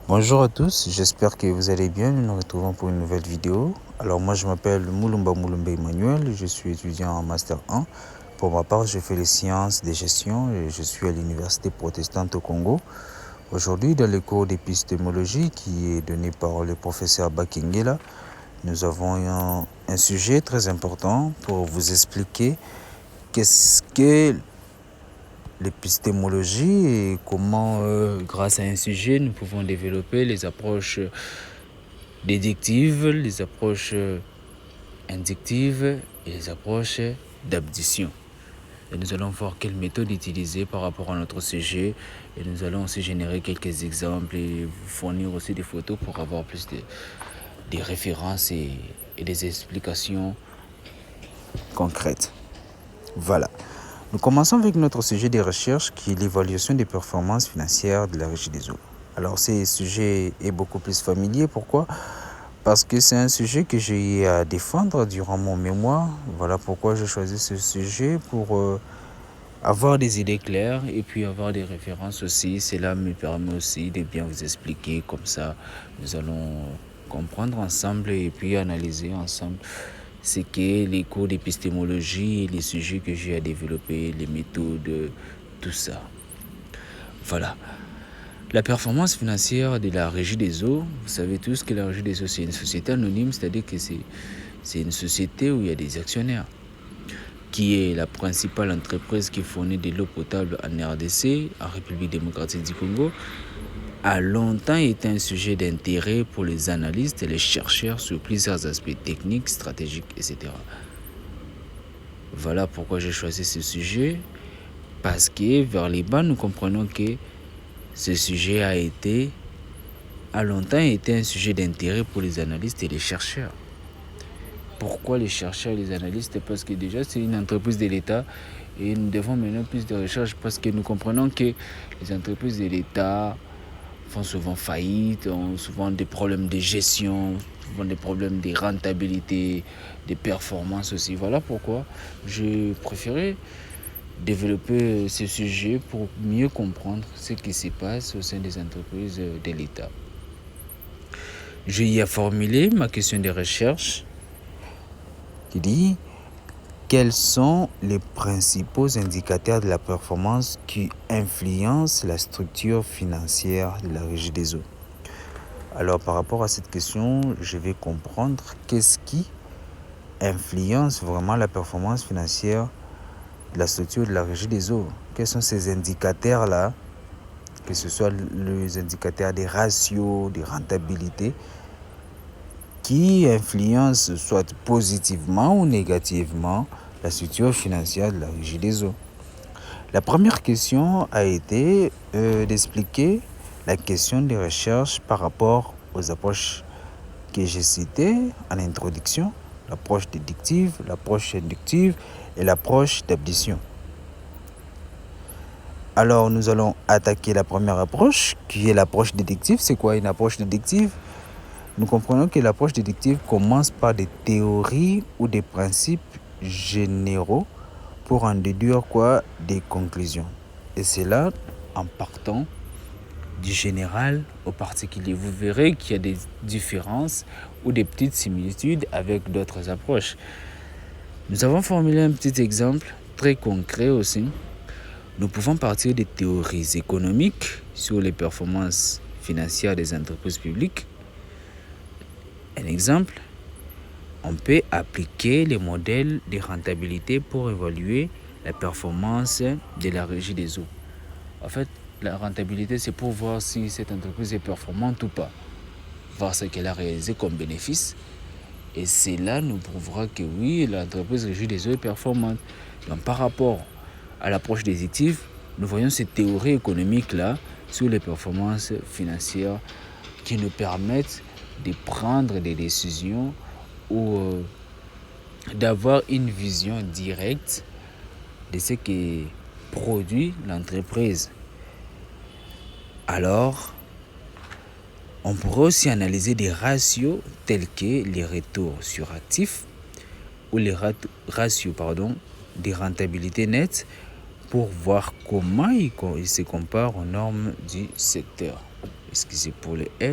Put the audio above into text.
Bonjour à tous, j'espère que vous allez bien. Nous nous retrouvons pour une nouvelle vidéo. Alors moi je m'appelle Moulumba Emmanuel, je suis étudiant en Master 1. Pour ma part, je fais les sciences de gestion et je suis à l'Université protestante au Congo. Aujourd'hui, dans le cours d'épistémologie qui est donné par le professeur Bakingela, nous avons un sujet très important pour vous expliquer qu'est-ce que l'épistémologie et comment, grâce à un sujet, nous pouvons développer les approches déductives, les approches inductives et les approches d'abdition. Et nous allons voir quelle méthode utiliser par rapport à notre sujet et nous allons aussi générer quelques exemples et vous fournir aussi des photos pour avoir plus des références et des explications concrètes. Voilà. Nous commençons avec notre sujet de recherche qui est l'évaluation des performances financières de la Régie des eaux. Alors, ce sujet est beaucoup plus familier. Pourquoi ? Parce que c'est un sujet que j'ai eu à défendre durant mon mémoire. Voilà pourquoi j'ai choisi ce sujet pour avoir des idées claires et puis avoir des références aussi. Cela me permet aussi de bien vous expliquer. Comme ça, nous allons comprendre ensemble et puis analyser ensemble ce qu'est les cours d'épistémologie et les sujets que j'ai à développer, les méthodes, tout ça. Voilà. La performance financière de la Régie des eaux, vous savez tous que la Régie des eaux, c'est une société anonyme, c'est-à-dire que c'est une société où il y a des actionnaires, qui est la principale entreprise qui fournit de l'eau potable en RDC, en République démocratique du Congo, a longtemps été un sujet d'intérêt pour les analystes et les chercheurs sur plusieurs aspects techniques, stratégiques, etc. Voilà pourquoi j'ai choisi ce sujet, parce que vers les bas, nous comprenons que ce sujet a longtemps été un sujet d'intérêt pour les analystes et les chercheurs. Pourquoi les chercheurs et les analystes ? Parce que déjà, c'est une entreprise de l'État et nous devons mener plus de recherches parce que nous comprenons que les entreprises de l'État font souvent faillite, ont souvent des problèmes de gestion, souvent des problèmes de rentabilité, de performance aussi. Voilà pourquoi je préférais développer ce sujet pour mieux comprendre ce qui se passe au sein des entreprises de l'État. J'ai formulé ma question de recherche qui dit quels sont les principaux indicateurs de la performance qui influencent la structure financière de la Régie des eaux. Alors par rapport à cette question, je vais comprendre qu'est-ce qui influence vraiment la performance financière de la structure de la Régie des eaux. Quels sont ces indicateurs-là, que ce soit les indicateurs des ratios, des rentabilités, qui influencent soit positivement ou négativement la structure financière de la Régie des eaux. La première question a été d'expliquer la question des recherches par rapport aux approches que j'ai citées en introduction, l'approche déductive, l'approche inductive et l'approche d'abdition. Alors nous allons attaquer la première approche qui est l'approche déductive. C'est quoi une approche déductive ? Nous comprenons que l'approche déductive commence par des théories ou des principes généraux pour en déduire des conclusions. Et c'est là, en partant du général au particulier. Vous verrez qu'il y a des différences ou des petites similitudes avec d'autres approches. Nous avons formulé un petit exemple très concret aussi. Nous pouvons partir des théories économiques sur les performances financières des entreprises publiques. Un exemple, on peut appliquer les modèles de rentabilité pour évaluer la performance de la Régie des eaux. En fait, la rentabilité, c'est pour voir si cette entreprise est performante ou pas, voir ce qu'elle a réalisé comme bénéfice. Et c'est là nous prouvera que oui, l'entreprise Régie des eaux est performante. Donc par rapport à l'approche déductive, nous voyons ces théories économiques-là sur les performances financières qui nous permettent de prendre des décisions ou d'avoir une vision directe de ce que produit l'entreprise. Alors, on pourrait aussi analyser des ratios tels que les retours sur actifs ou les ratios des rentabilités nettes pour voir comment ils se comparent aux normes du secteur. excusez pour les R.